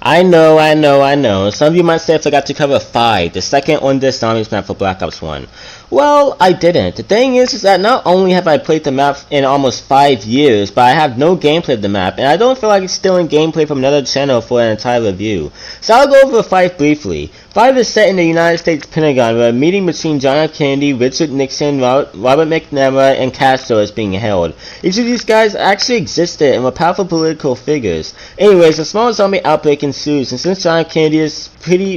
I know. Some of you might say I forgot to cover 5, the second on this zombies map for Black Ops 1. Well, I didn't. The thing is that not only have I played the map in almost 5 years, but I have no gameplay of the map, and I don't feel like it's stealing gameplay from another channel for an entire review. So I'll go over 5 briefly. 5 is set in the United States Pentagon, where a meeting between John F. Kennedy, Richard Nixon, Robert McNamara, and Castro is being held. Each of these guys actually existed and were powerful political figures. Anyways, a small zombie outbreak ensues, and since John F. Kennedy is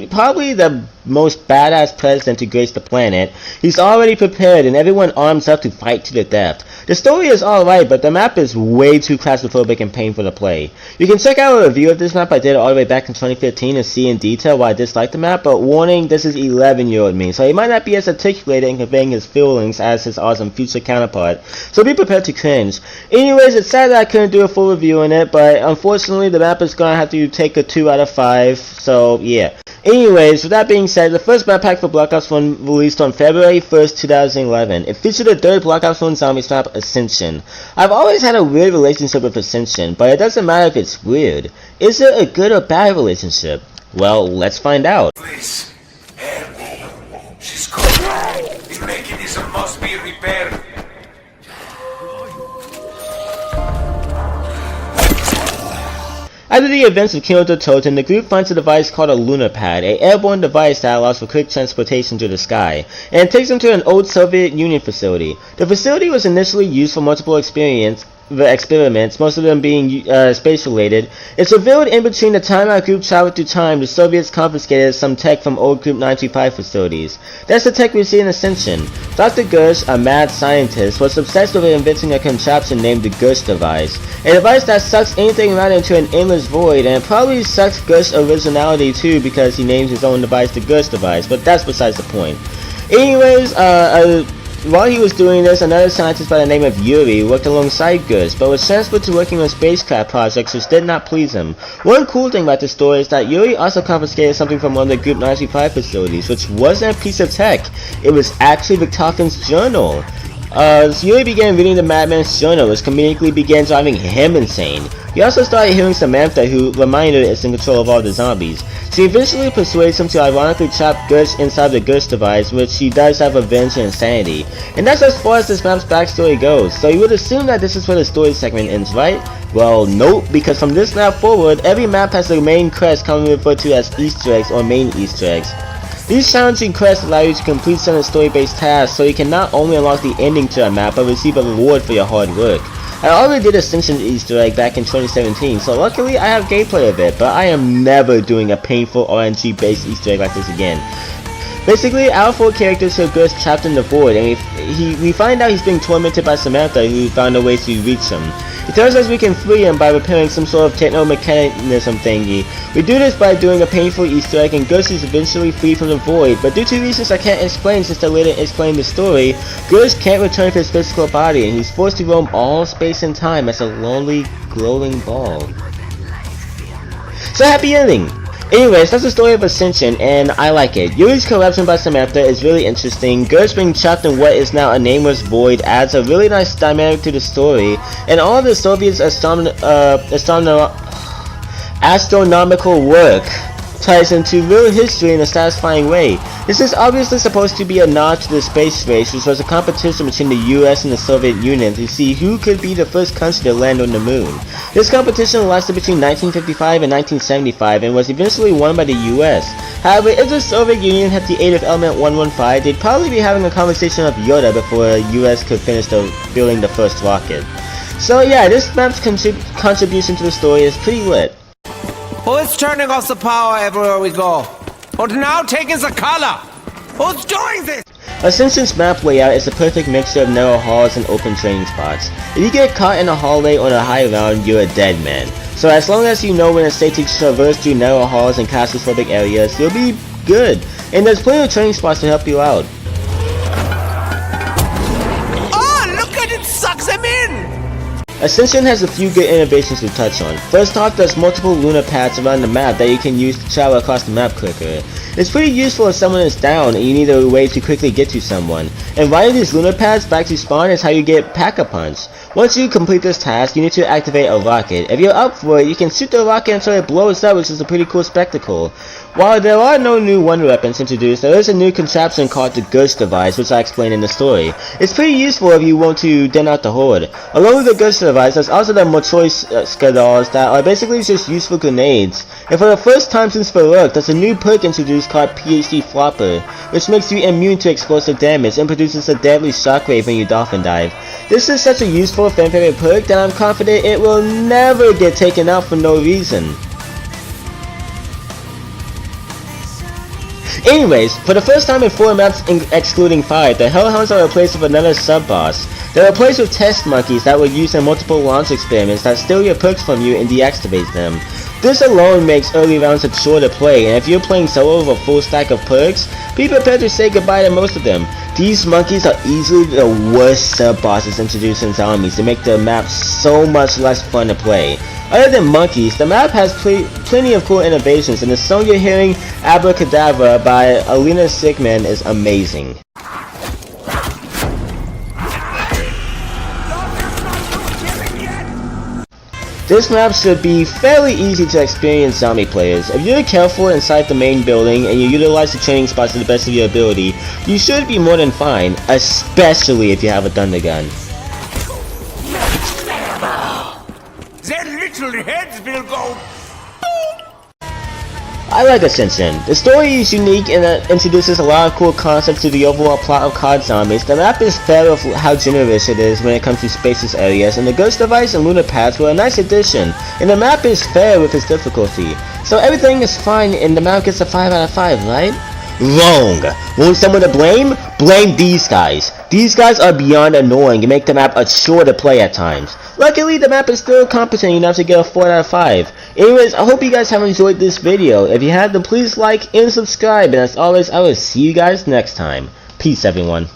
probably the most badass president to grace the planet, he's already prepared and everyone arms up to fight to the death. The story is alright, but the map is way too claustrophobic and painful to play. You can check out a review of this map I did all the way back in 2015 and see in detail why I dislike the map, but warning, this is 11-year-old me, so he might not be as articulated in conveying his feelings as his awesome future counterpart, so be prepared to cringe. Anyways, it's sad that I couldn't do a full review on it, but unfortunately the map is gonna have to take a 2 out of 5, so yeah. Anyways, with that being said, the first map pack for Black Ops 1 released on February 1st, 2011. It featured the third Black Ops 1 Zombies map, Ascension. I've always had a weird relationship with Ascension, but it doesn't matter if it's weird. Is it a good or bad relationship? Well, let's find out. Please, help me. She's cold. The mechanism must be repaired. After the events of Kino der Toten, the group finds a device called a lunar pad, an airborne device that allows for quick transportation to the sky, and it takes them to an old Soviet Union facility. The facility was initially used for multiple experiments, most of them being space-related. It's revealed in between the time our group traveled through time, the Soviets confiscated some tech from old Group 925 facilities. That's the tech we see in Ascension. Dr. Gersh, a mad scientist, was obsessed with inventing a contraption named the Gersh device. A device that sucks anything around into an endless void, and it probably sucks Gersh's originality too because he names his own device the Gersh device, but that's besides the point. Anyways, while he was doing this, another scientist by the name of Yuri worked alongside Gersh, but was transferred to working on spacecraft projects which did not please him. One cool thing about this story is that Yuri also confiscated something from one of the Group 935 facilities, which wasn't a piece of tech. It was actually Richthofen's journal. Yuri began reading the madman's journal, which comedically began driving him insane. He also started hearing Samantha, who reminded is in control of all the zombies. She eventually persuades him to ironically trap Gersh inside the Gersh device, which she does have revenge and insanity. And that's as far as this map's backstory goes, so you would assume that this is where the story segment ends, right? Well, nope, because from this map forward, every map has the main quest commonly referred to as Easter eggs or main Easter eggs. These challenging quests allow you to complete certain story-based tasks, so you can not only unlock the ending to a map, but receive a reward for your hard work. I already did Ascension Easter egg back in 2017, so luckily I have gameplay of it, but I am never doing a painful RNG based Easter egg like this again. Basically, our 4 characters are Gersh trapped in the void, and we find out he's being tormented by Samantha, who found a way to reach him. He tells us we can free him by repairing some sort of techno-mechanism thingy. We do this by doing a painful Easter egg, and Gersh is eventually freed from the void, but due to reasons I can't explain since I later explain the story, Gersh can't return to his physical body, and he's forced to roam all space and time as a lonely, glowing ball. So happy ending! Anyways, that's the story of Ascension, and I like it. Yuri's corruption by Samantha is really interesting. Gersh being trapped in what is now a nameless void adds a really nice dynamic to the story, and all of the Soviets' astronomical work ties into real history in a satisfying way. This is obviously supposed to be a nod to the space race, which was a competition between the US and the Soviet Union to see who could be the first country to land on the moon. This competition lasted between 1955 and 1975 and was eventually won by the US. However, if the Soviet Union had the aid of Element 115, they'd probably be having a conversation with Yoda before the US could finish building the first rocket. So yeah, this map's contribution to the story is pretty lit. Who is turning off the power everywhere we go? Who's now taking the color? Who's doing this? Ascension's map layout is the perfect mixture of narrow halls and open training spots. If you get caught in a hallway on a high ground, you're a dead man. So as long as you know when it's safe to traverse through narrow halls and claustrophobic areas, you'll be good. And there's plenty of training spots to help you out. Oh, look at it, sucks him in! Ascension has a few good innovations to touch on. First off, there's multiple lunar pads around the map that you can use to travel across the map quicker. It's pretty useful if someone is down and you need a way to quickly get to someone. And riding these lunar pads back to spawn is how you get Pack-a-Punch. Once you complete this task, you need to activate a rocket. If you're up for it, you can shoot the rocket until it blows up, which is a pretty cool spectacle. While there are no new wonder weapons introduced, there is a new contraption called the Ghost Device, which I explained in the story. It's pretty useful if you want to den out the horde. Along with the Ghost Device, there's also the Mochois Skadals that are basically just useful grenades. And for the first time since Baruch, there's a new perk introduced called PhD Flopper, which makes you immune to explosive damage and produces a deadly shockwave when you dolphin dive. This is such a useful fan favorite perk that I'm confident it will never get taken out for no reason. Anyways, for the first time in 4 maps excluding 5, the Hellhounds are replaced with another sub-boss. They're replaced with test monkeys that were used in multiple launch experiments that steal your perks from you and deactivate them. This alone makes early rounds a chore to play, and if you're playing solo with a full stack of perks, be prepared to say goodbye to most of them. These monkeys are easily the worst sub-bosses introduced in zombies to make the map so much less fun to play. Other than monkeys, the map has plenty of cool innovations, and the song you're hearing, Abracadabra by Alina Sigman, is amazing. This map should be fairly easy to experience zombie players. If you're careful inside the main building and you utilize the training spots to the best of your ability, you should be more than fine, especially if you have a thunder gun. Their little heads will go. I like Ascension. The story is unique and introduces a lot of cool concepts to the overall plot of COD Zombies. The map is fair with how generous it is when it comes to spacious areas, and the Ghost Device and Lunar Pads were a nice addition, and the map is fair with its difficulty. So everything is fine and the map gets a 5 out of 5, right? Wrong! Want someone to blame? Blame these guys. These guys are beyond annoying and make the map a chore to play at times. Luckily, the map is still competent enough to get a 4 out of 5. Anyways, I hope you guys have enjoyed this video. If you have, then please like and subscribe. And as always, I will see you guys next time. Peace, everyone.